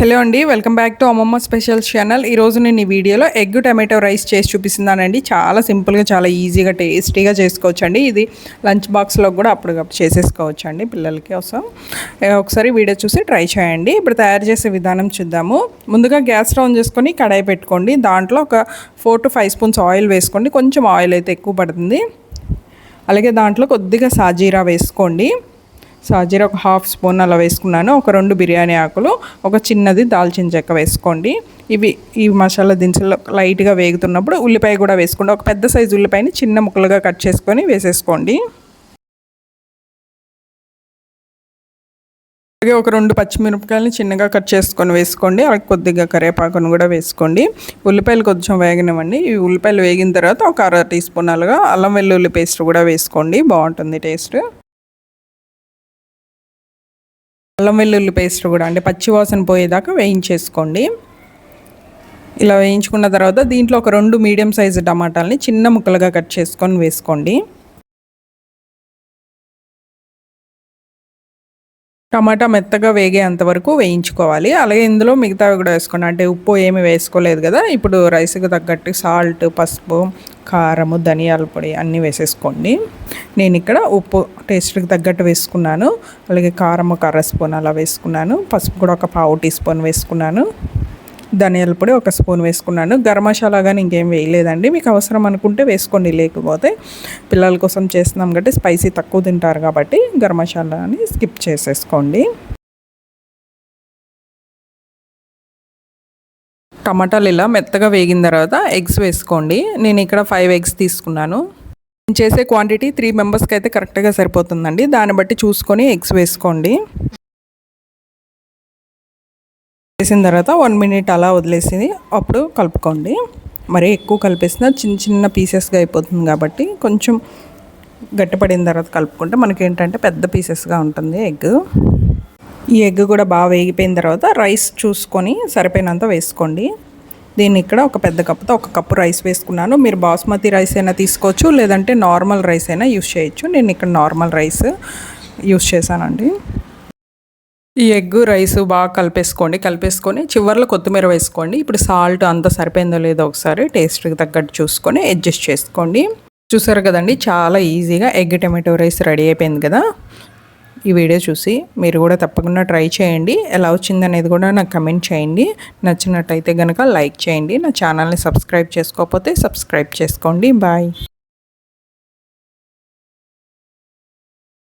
Hello అండి, welcome back to అమ్మమ్మ specials channel. ఈరోజు నేను ఈ వీడియోలో ఎగ్ టమాటో రైస్ చేసి చూపిస్తున్నానండి. చాలా సింపుల్గా, చాలా ఈజీగా, టేస్టీగా చేసుకోవచ్చు అండి. ఇది లంచ్ బాక్స్లో కూడా అప్పటికప్పుడు చేసేసుకోవచ్చు అండి పిల్లలకి కోసం. ఒకసారి వీడియో చూసి ట్రై చేయండి. ఇప్పుడు తయారు చేసే విధానం చూద్దాము. ముందుగా గ్యాస్ స్టవ్ ఆన్ చేసుకొని కడాయి పెట్టుకోండి. దాంట్లో ఒక 4 to 5 స్పూన్స్ ఆయిల్ వేసుకోండి. కొంచెం ఆయిల్ అయితే ఎక్కువ పడుతుంది. అలాగే దాంట్లో కొద్దిగా సాజీరా వేసుకోండి. సాజీరా ఒక 1/2 స్పూన్ అలా వేసుకున్నాను. ఒక 2 బిర్యానీ ఆకులు, ఒక చిన్నది దాల్చిన చెక్క వేసుకోండి. ఈ మసాలా దినుసులు లైట్గా వేగుతున్నప్పుడు ఉల్లిపాయ కూడా వేసుకోండి. ఒక పెద్ద సైజు ఉల్లిపాయని చిన్న ముక్కలుగా కట్ చేసుకొని వేసేసుకోండి. అలాగే ఒక 2 పచ్చిమిరపకాయలని చిన్నగా కట్ చేసుకొని వేసుకోండి. అలాగే కొద్దిగా కరివేపాకును కూడా వేసుకోండి. ఉల్లిపాయలు కొంచెం వేగనివ్వండి. ఈ ఉల్లిపాయలు వేగిన తర్వాత ఒక 1/2 టీ స్పూన్ అలాగా అల్లం వెల్లుల్లి పేస్ట్ కూడా వేసుకోండి. బాగుంటుంది టేస్ట్. అల్లం వెల్లుల్లి పేస్ట్ కూడా అంటే పచ్చివాసన పోయేదాకా వేయించేసుకోండి. ఇలా వేయించుకున్న తర్వాత దీంట్లో ఒక 2 మీడియం సైజు టమాటాలని చిన్న ముక్కలుగా కట్ చేసుకొని వేసుకోండి. టమాటా మెత్తగా వేగేంత వరకు వేయించుకోవాలి. అలాగే ఇందులో మిగతావి కూడా వేసుకోండి. అంటే ఉప్పు ఏమి వేసుకోలేదు కదా, ఇప్పుడు రైస్కి తగ్గట్టు సాల్ట్, పసుపు, కారము, ధనియాల పొడి అన్నీ వేసేసుకోండి. నేను ఇక్కడ ఉప్పు టేస్ట్కి తగ్గట్టు వేసుకున్నాను. అలాగే కారం ఒక 1/2 స్పూన్ అలా వేసుకున్నాను. పసుపు కూడా ఒక 1/4 టీ స్పూన్ వేసుకున్నాను. ధనియాల పొడి 1 స్పూన్ వేసుకున్నాను. గరం మసాలా కానీ ఇంకేం వేయలేదండి. మీకు అవసరం అనుకుంటే వేసుకోండి, లేకపోతే పిల్లల కోసం చేస్తున్నాం కాబట్టి స్పైసీ తక్కువ తింటారు కాబట్టి గరం మసాలాని స్కిప్ చేసేసుకోండి. టమాటాలు ఇలా మెత్తగా వేగిన తర్వాత ఎగ్స్ వేసుకోండి. నేను ఇక్కడ 5 ఎగ్స్ తీసుకున్నాను. నేను చేసే క్వాంటిటీ 3 మెంబర్స్కి అయితే కరెక్ట్గా సరిపోతుందండి. దాన్ని బట్టి చూసుకొని ఎగ్స్ వేసుకోండి. వేసిన తర్వాత 1 మినిట్ అలా వదిలేసి అప్పుడు కలుపుకోండి. మరీ ఎక్కువ కలిపేసిన చిన్న చిన్న పీసెస్గా అయిపోతుంది కాబట్టి కొంచెం గట్టిపడిన తర్వాత కలుపుకుంటే మనకి ఏంటంటే పెద్ద పీసెస్గా ఉంటుంది ఎగ్. ఈ ఎగ్ కూడా బాగా వేగిపోయిన తర్వాత రైస్ చూసుకొని సరిపోయినంత వేసుకోండి. దీన్ని ఇక్కడ ఒక పెద్ద కప్పుతో 1 కప్పు రైస్ వేసుకున్నాను. మీరు బాస్మతి రైస్ అయినా తీసుకోవచ్చు, లేదంటే నార్మల్ రైస్ అయినా యూస్ చేయొచ్చు. నేను ఇక్కడ నార్మల్ రైస్ యూస్ చేశానండి. ఈ ఎగ్ రైస్ బాగా కలిపేసుకొని చివర్లో కొత్తిమీర వేసుకోండి. ఇప్పుడు సాల్ట్ అంతా సరిపోయిందో లేదో ఒకసారి టేస్ట్కి తగ్గట్టు చూసుకొని అడ్జస్ట్ చేసుకోండి. చూసారు కదండి, చాలా ఈజీగా ఎగ్ టమాటో రైస్ రెడీ అయిపోయింది కదా. ఈ వీడియో చూసి మీరు కూడా తప్పకుండా ట్రై చేయండి. ఎలా వచ్చిందనేది కూడా నాకు కమెంట్ చేయండి. నచ్చినట్టయితే కనుక లైక్ చేయండి. నా ఛానల్ని సబ్స్క్రైబ్ చేసుకోకపోతే సబ్స్క్రైబ్ చేసుకోండి. బాయ్.